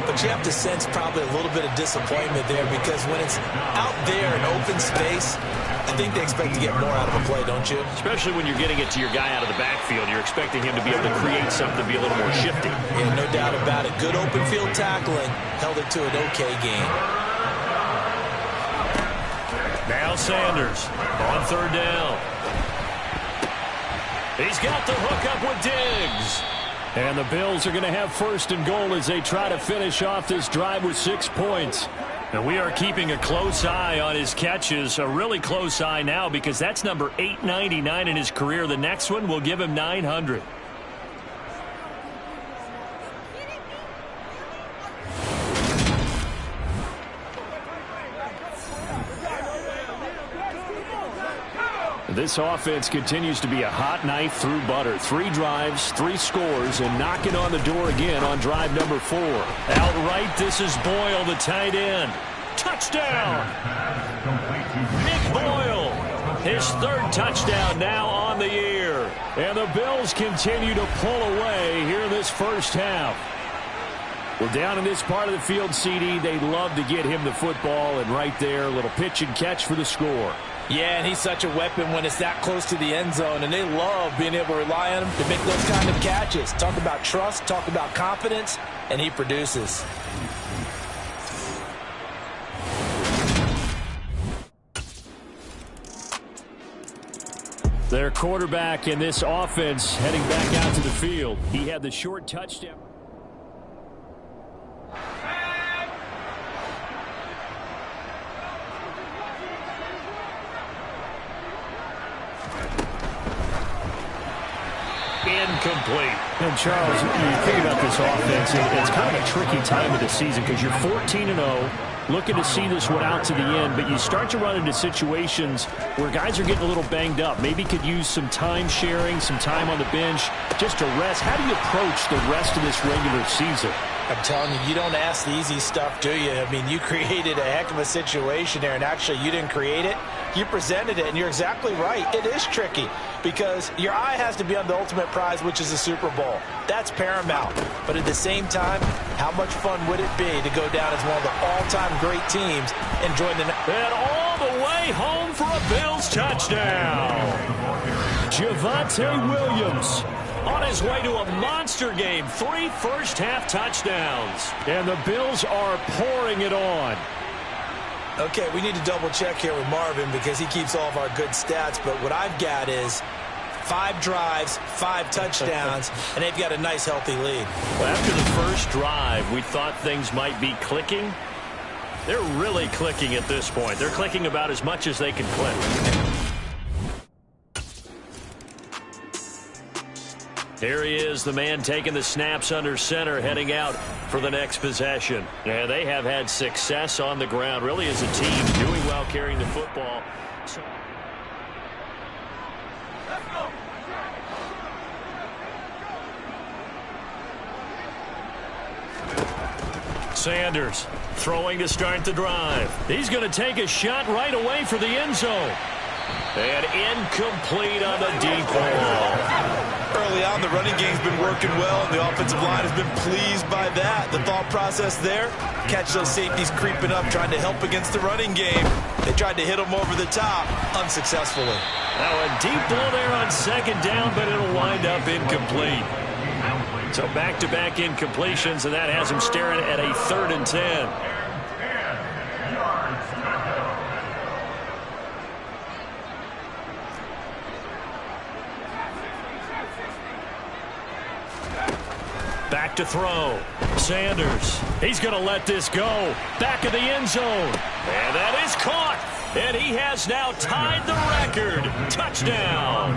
but you have to sense probably a little bit of disappointment there, because when it's out there in open space, I think they expect to get more out of a play, don't you? Especially when you're getting it to your guy out of the backfield. You're expecting him to be able to create something to be a little more shifty. Yeah, no doubt about it. Good open field tackling. Held it to an okay gain. Now Sanders on 3rd down. He's got the hook up with Diggs. And the Bills are going to have 1st and goal as they try to finish off this drive with 6 points. And we are keeping a close eye on his catches, a really close eye now, because that's number 899 in his career. The next one will give him 900. This offense continues to be a hot knife through butter. 3 drives, 3 scores, and knocking on the door again on drive number 4. Outright, this is Boyle, the tight end. Touchdown! Nick Boyle, his 3rd touchdown now on the year. And the Bills continue to pull away here in this first half. Well, down in this part of the field, CD, they love to get him the football, and right there, a little pitch and catch for the score. Yeah, and he's such a weapon when it's that close to the end zone, and they love being able to rely on him to make those kind of catches. Talk about trust, talk about confidence, and he produces. Their quarterback in this offense heading back out to the field. He had the short touchdown. Incomplete. And Charles, you think about this offense, it's kind of a tricky time of the season because you're 14-0, looking to see this one out to the end, but you start to run into situations where guys are getting a little banged up. Maybe could use some time sharing, some time on the bench, just to rest. How do you approach the rest of this regular season? I'm telling you, you don't ask the easy stuff, do you? I mean, you created a heck of a situation there, and actually you didn't create it. You presented it, and you're exactly right. It is tricky because your eye has to be on the ultimate prize, which is the Super Bowl. That's paramount. But at the same time, how much fun would it be to go down as one of the all-time great teams and join the... And all the way home for a Bills touchdown. Javonte Williams on his way to a monster game. 3 first-half touchdowns. And the Bills are pouring it on. Okay, we need to double-check here with Marvin because he keeps all of our good stats. But what I've got is 5 drives, 5 touchdowns, and they've got a nice, healthy lead. Well, after the first drive, we thought things might be clicking. They're really clicking at this point. They're clicking about as much as they can click. Here he is, the man taking the snaps under center, heading out for the next possession. Yeah, they have had success on the ground, really as a team, doing well carrying the football. Sanders throwing to start the drive. He's going to take a shot right away for the end zone. And incomplete on the deep ball. Early on, the running game's been working well, and the offensive line has been pleased by that. The thought process there, catch those safeties creeping up, trying to help against the running game. They tried to hit them over the top, unsuccessful. Now a deep ball there on second down, but it'll wind up incomplete. So back-to-back incompletions, and that has him staring at a 3rd and 10. Back to throw. Sanders. He's going to let this go. Back of the end zone. And that is caught. And he has now tied the record. Touchdown.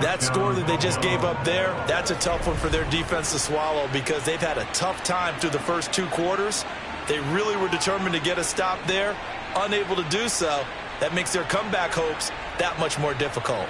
That score that they just gave up there, that's a tough one for their defense to swallow because they've had a tough time through the first 2 quarters. They really were determined to get a stop there. Unable to do so. That makes their comeback hopes that much more difficult.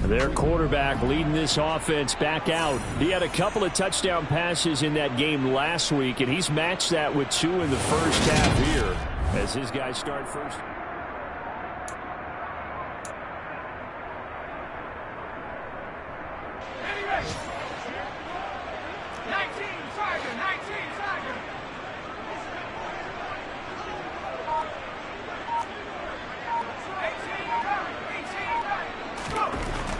Their quarterback leading this offense back out. He had a couple of touchdown passes in that game last week, and he's matched that with 2 in the first half here as his guys start first.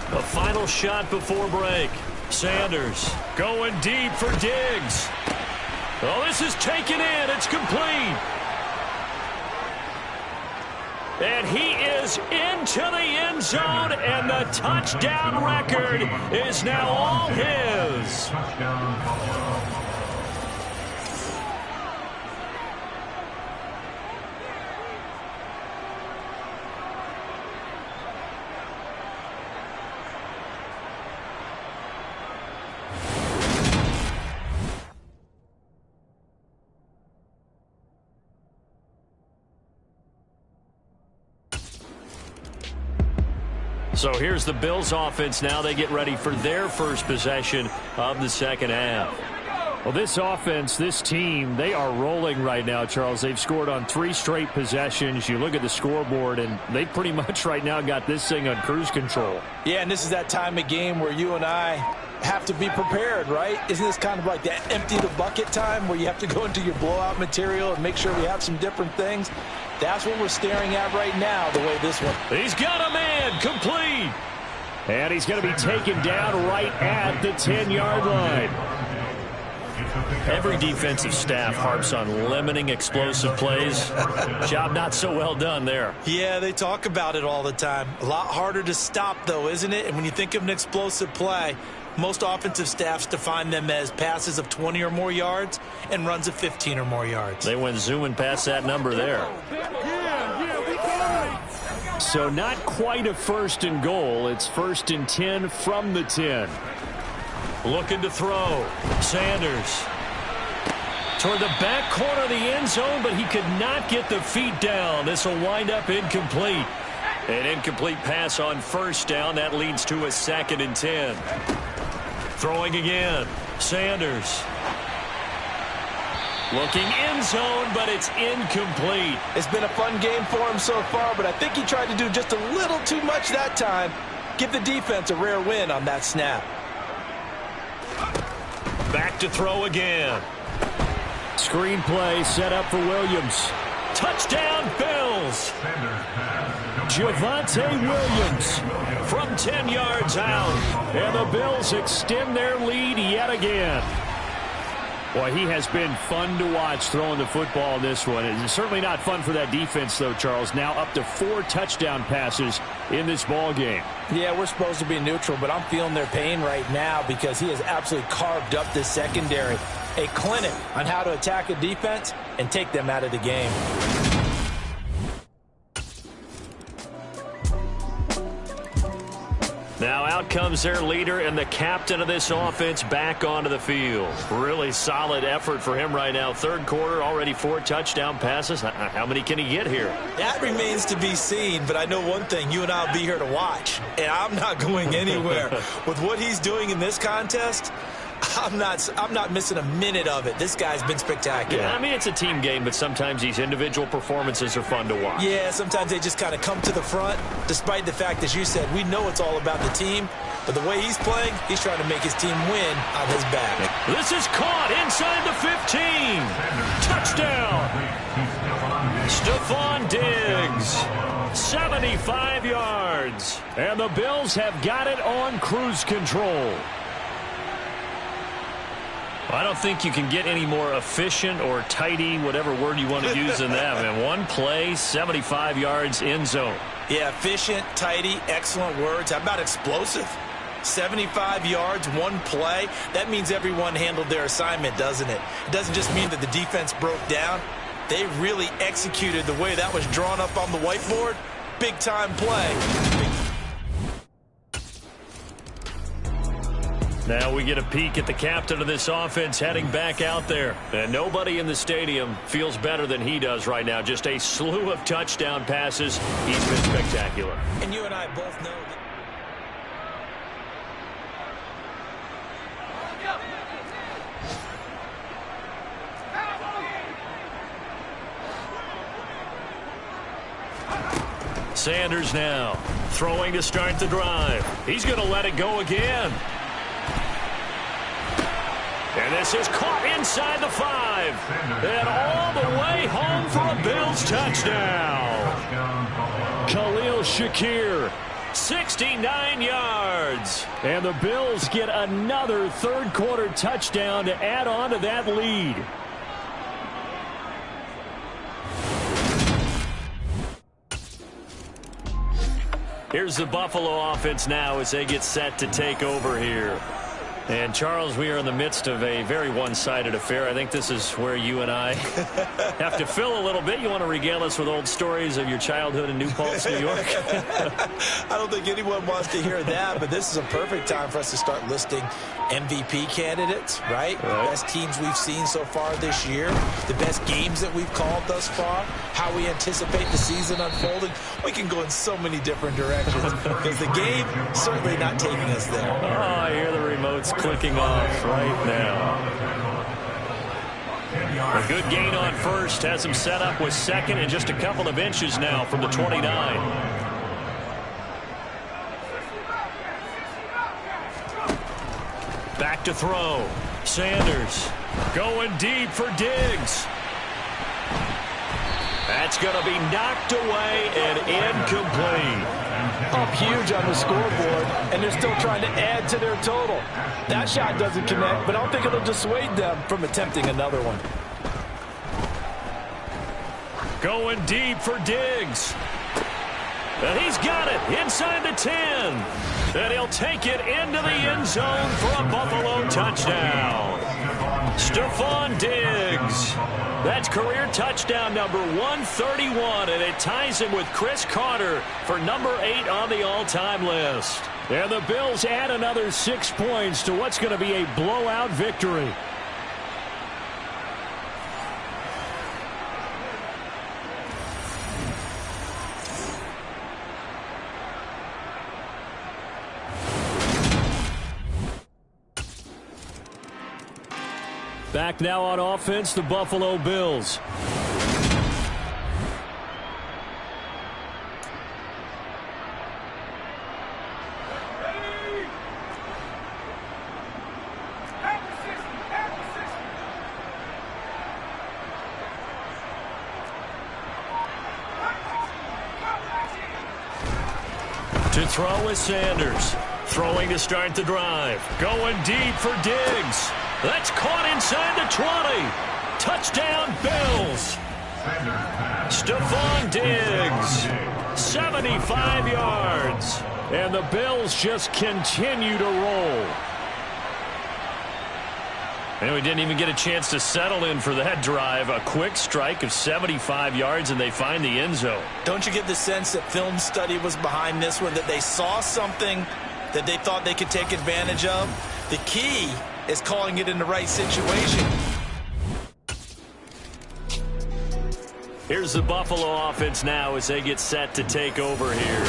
The final shot before break. Sanders going deep for Diggs. Oh, this is taken in. It's complete. And he is into the end zone, and the touchdown record is now all his. So here's the Bills offense now. They get ready for their first possession of the second half. Well, this offense, this team, they are rolling right now, Charles. They've scored on 3 straight possessions. You look at the scoreboard, and they pretty much right now got this thing on cruise control. Yeah, and this is that time of game where you and I, have to be prepared, right? Isn't this kind of like that empty the bucket time where you have to go into your blowout material and make sure we have some different things? That's what we're staring at right now, the way this one. He's got a man, complete. And he's going to be taken down right at the 10-yard line. Every defensive staff harps on limiting explosive plays. Job not so well done there. Yeah, they talk about it all the time. A lot harder to stop, though, isn't it? And when you think of an explosive play, most offensive staffs define them as passes of 20 or more yards and runs of 15 or more yards. They went zooming past that number there. So not quite a 1st and goal. It's 1st and 10 from the 10. Looking to throw. Sanders toward the back corner of the end zone, but he could not get the feet down. This will wind up incomplete. An incomplete pass on 1st down. That leads to a 2nd and 10. Throwing again. Sanders. Looking end zone, but it's incomplete. It's been a fun game for him so far, but I think he tried to do just a little too much that time. Give the defense a rare win on that snap. Back to throw again. Screenplay set up for Williams. Touchdown, Bills. Javonte Williams from 10 yards out. And the Bills extend their lead yet again. Boy, he has been fun to watch throwing the football in this one. It's certainly not fun for that defense, though, Charles. Now up to 4 touchdown passes in this ball game. Yeah, we're supposed to be neutral, but I'm feeling their pain right now because he has absolutely carved up this secondary. A clinic on how to attack a defense and take them out of the game. Now out comes their leader and the captain of this offense back onto the field. Really solid effort for him right now. 3rd quarter, already 4 touchdown passes. How many can he get here? That remains to be seen, but I know one thing. You and I will be here to watch, and I'm not going anywhere. With what he's doing in this contest, I'm not missing a minute of it. This guy's been spectacular. Yeah, I mean, it's a team game, but sometimes these individual performances are fun to watch. Yeah, sometimes they just kind of come to the front, despite the fact, as you said, we know it's all about the team. But the way he's playing, he's trying to make his team win on his back. This is caught inside the 15. Touchdown. Stephon Diggs. 75 yards. And the Bills have got it on cruise control. I don't think you can get any more efficient or tidy, whatever word you want to use in that. Man, one play, 75 yards, end zone. Yeah, efficient, tidy, excellent words. How about explosive? 75 yards, one play. That means everyone handled their assignment, doesn't it? It doesn't just mean that the defense broke down. They really executed the way that was drawn up on the whiteboard. Big-time play. Now we get a peek at the captain of this offense heading back out there. And nobody in the stadium feels better than he does right now. Just a slew of touchdown passes. He's been spectacular. And you and I both know that. Sanders now throwing to start the drive. He's going to let it go again. And this is caught inside the 5. And all the way home for a Bills touchdown. Khalil Shakir, 69 yards. And the Bills get another 3rd quarter touchdown to add on to that lead. Here's the Buffalo offense now as they get set to take over here. And, Charles, we are in the midst of a very one-sided affair. I think this is where you and I have to fill a little bit. You want to regale us with old stories of your childhood in New Paltz, New York? I don't think anyone wants to hear that, but this is a perfect time for us to start listing MVP candidates, right? The best teams we've seen so far this year, the best games that we've called thus far, how we anticipate the season unfolding. We can go in so many different directions because the game certainly not taking us there. Oh, I hear the remotes clicking off right now. A good gain on first. Has him set up with 2nd and just a couple of inches now from the 29. to throw. Sanders going deep for Diggs. That's going to be knocked away and incomplete. Up huge on the scoreboard, and they're still trying to add to their total. That shot doesn't connect, but I don't think it'll dissuade them from attempting another one. Going deep for Diggs. And he's got it inside the 10. And he'll take it into the end zone for a Buffalo touchdown. Stephon Diggs. That's career touchdown number 131, and it ties him with Chris Carter for number 8 on the all-time list. And the Bills add another 6 points to what's going to be a blowout victory. Back now on offense, the Buffalo Bills. To throw is Sanders. Throwing to start the drive. Going deep for Diggs. That's caught inside the 20. Touchdown, Bills. Stephon Diggs, 75 yards. And the Bills just continue to roll. And we didn't even get a chance to settle in for that drive. A quick strike of 75 yards, and they find the end zone. Don't you get the sense that film study was behind this one, that they saw something that they thought they could take advantage of? The key is calling it in the right situation. Here's the Buffalo offense now as they get set to take over here.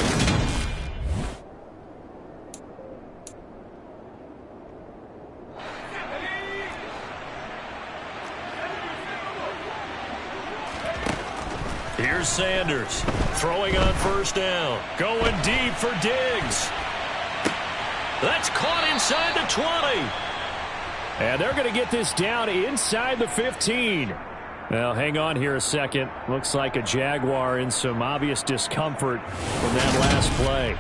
Here's Sanders throwing on first down. Going deep for Diggs. That's caught inside the 20. And they're going to get this down inside the 15. Well, hang on here a second. Looks like a Jaguar in some obvious discomfort from that last play.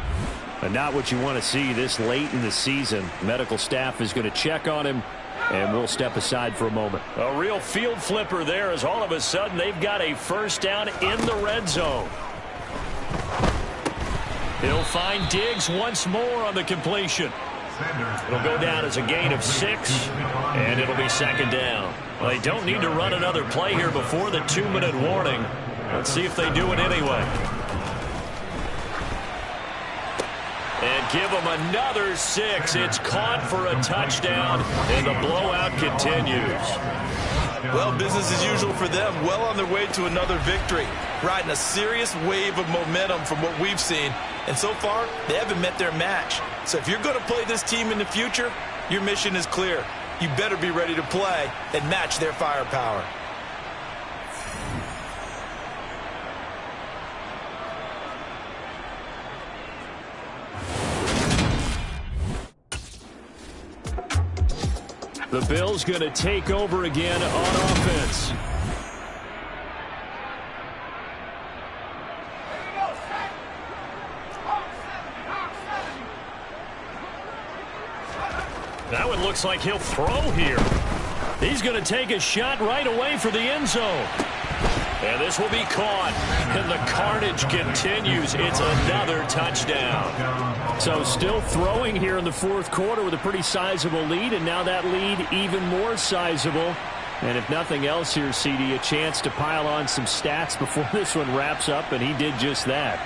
And not what you want to see this late in the season. Medical staff is going to check on him, and we'll step aside for a moment. A real field flipper there as all of a sudden they've got a first down in the red zone. He'll find Diggs once more on the completion. It'll go down as a gain of 6, and it'll be second down. Well, they don't need to run another play here before the 2-minute warning. Let's see if they do it anyway. And give them another 6. It's caught for a touchdown, and the blowout continues. Well, business as usual for them. Well on their way to another victory. Riding a serious wave of momentum from what we've seen. And so far, they haven't met their match. So if you're going to play this team in the future, your mission is clear. You better be ready to play and match their firepower. The Bills going to take over again on offense. That one looks like he'll throw here. He's going to take a shot right away for the end zone. And this will be caught. And the carnage continues. It's another touchdown. So still throwing here in the fourth quarter with a pretty sizable lead. And now that lead even more sizable. And if nothing else here, CD, a chance to pile on some stats before this one wraps up. And he did just that.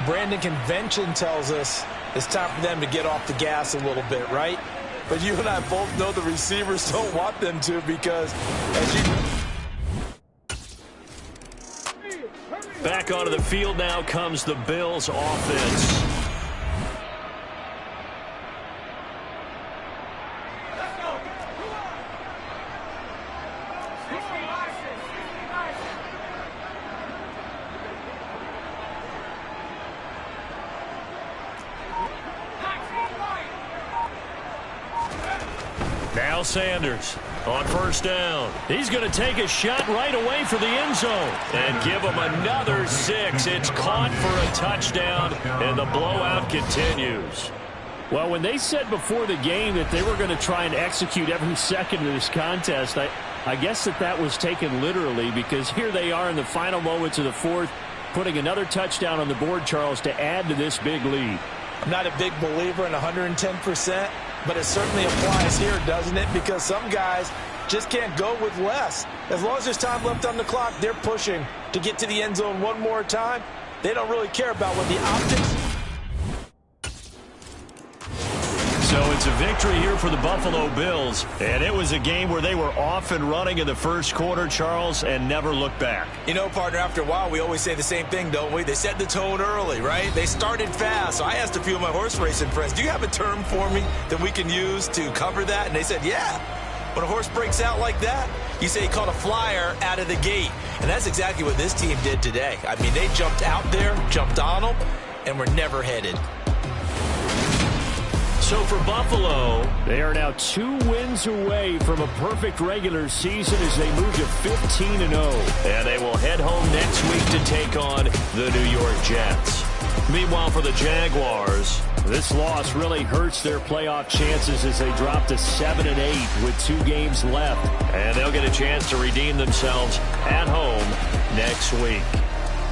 Brandon, convention tells us it's time for them to get off the gas a little bit, right? But you and I both know the receivers don't want them to, because as you... Back onto the field now comes the Bills offense. Miles Sanders on first down. He's going to take a shot right away for the end zone and give him another 6. It's caught for a touchdown, and the blowout continues. Well, when they said before the game that they were going to try and execute every second of this contest, I guess that was taken literally, because here they are in the final moments of the fourth, putting another touchdown on the board, Charles, to add to this big lead. I'm not a big believer in 110%, but it certainly applies here, doesn't it? Because some guys just can't go with less. As long as there's time left on the clock, they're pushing to get to the end zone one more time. They don't really care about what the optics. So it's a victory here for the Buffalo Bills, and it was a game where they were off and running in the first quarter, Charles, and never looked back. You know, partner, after a while, we always say the same thing, don't we? They set the tone early, right? They started fast. So I asked a few of my horse racing friends, do you have a term for me that we can use to cover that? And they said, yeah. When a horse breaks out like that, you say he caught a flyer out of the gate. And that's exactly what this team did today. I mean, they jumped out there, jumped on them, and were never headed. So for Buffalo, they are now 2 wins away from a perfect regular season as they move to 15-0. And they will head home next week to take on the New York Jets. Meanwhile, for the Jaguars, this loss really hurts their playoff chances as they drop to 7-8 with 2 games left. And they'll get a chance to redeem themselves at home next week.